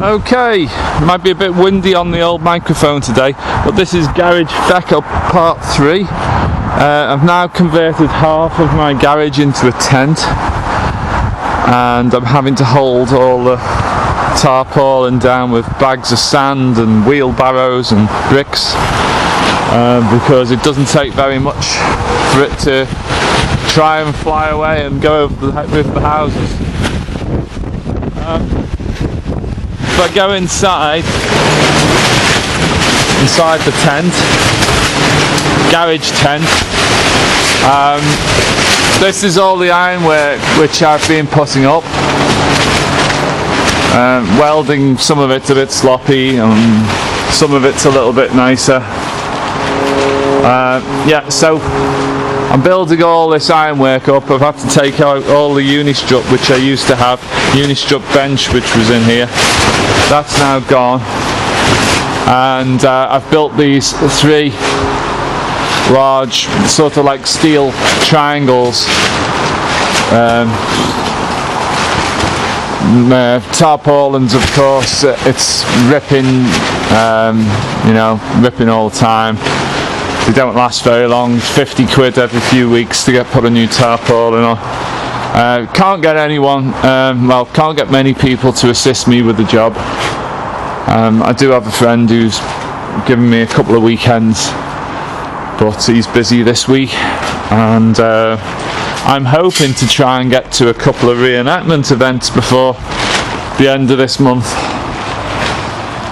Okay, might be a bit windy on the old microphone today, but this is Garage Feckup Part 3. I've now converted half of my garage into a tent, and I'm having to hold all the tarpaulin down with bags of sand and wheelbarrows and bricks, because it doesn't take very much for it to try and fly away and go over the roof of the houses. If I go inside the tent, garage tent, this is all the ironwork which I've been putting up. Welding, some of it's a bit sloppy, some of it's a little bit nicer. Yeah, so I'm building all this ironwork up. I've had to take out all the Unistrut which I used to have, Unistrut bench which was in here. That's now gone, and I've built these 3 large sort of like steel triangles, tarpaulins, of course. It's ripping, ripping all the time. They don't last very long. 50 quid every few weeks to put a new tarpaulin on. Can't get anyone, can't get many people to assist me with the job. I do have a friend who's given me a couple of weekends, but he's busy this week, and I'm hoping to try and get to a couple of reenactment events before the end of this month.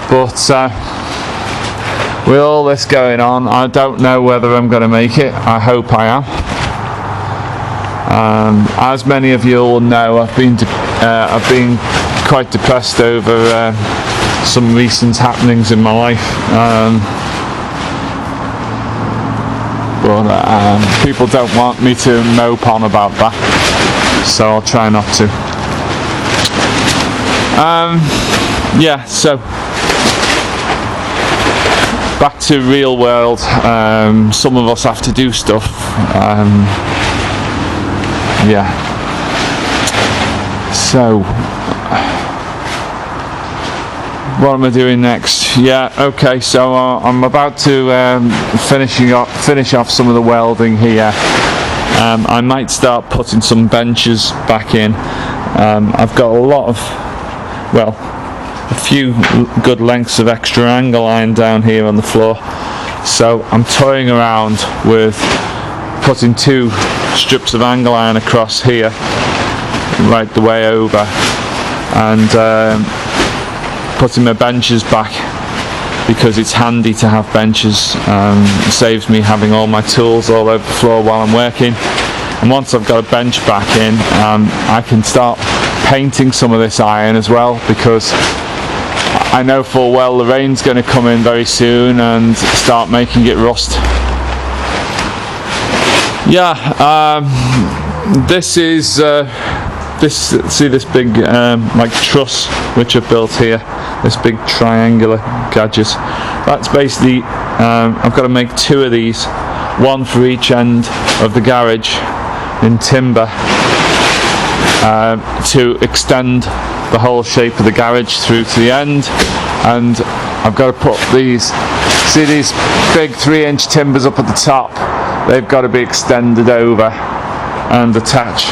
But with all this going on, I don't know whether I'm going to make it. I hope I am. As many of you all know, I've been quite depressed over some recent happenings in my life, but people don't want me to mope on about that, so I'll try not to. Yeah, so back to real world. Some of us have to do stuff. Yeah. So, what am I doing next? Yeah, okay, so I'm about to finish off some of the welding here. I might start putting some benches back in. I've got a few good lengths of extra angle iron down here on the floor, so I'm toying around with putting 2 strips of angle iron across here right the way over, and putting my benches back, because it's handy to have benches. It saves me having all my tools all over the floor while I'm working, and once I've got a bench back in, I can start painting some of this iron as well, because I know full well the rain's going to come in very soon and start making it rust. Yeah, this is see this big like truss which I've built here, this big triangular gadget. That's basically, I've got to make 2 of these, 1 for each end of the garage in timber, to extend the whole shape of the garage through to the end. And I've got to put these big 3-inch timbers up at the top. They've got to be extended over and attach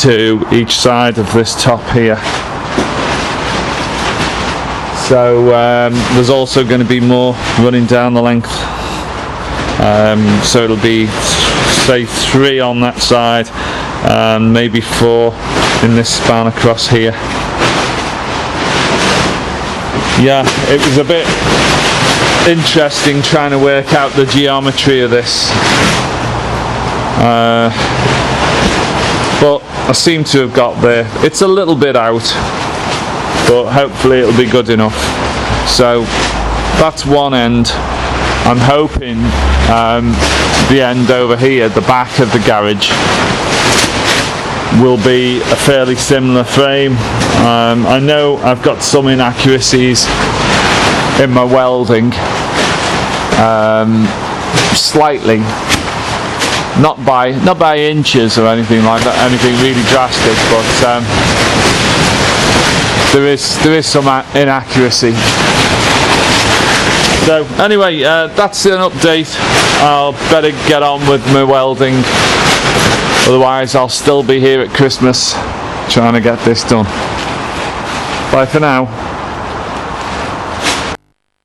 to each side of this top here. So there's also going to be more running down the length, so it'll be say 3 on that side and maybe 4 in this span across here. Yeah, it was a bit interesting trying to work out the geometry of this, but I seem to have got there. It's a little bit out, but hopefully it'll be good enough. So that's one end. I'm hoping the end over here, the back of the garage, will be a fairly similar frame. I know I've got some inaccuracies in my welding, slightly, not by inches or anything like that, anything really drastic, but there is some inaccuracy. So anyway, that's an update. I'll better get on with my welding, otherwise I'll still be here at Christmas trying to get this done. Bye for now.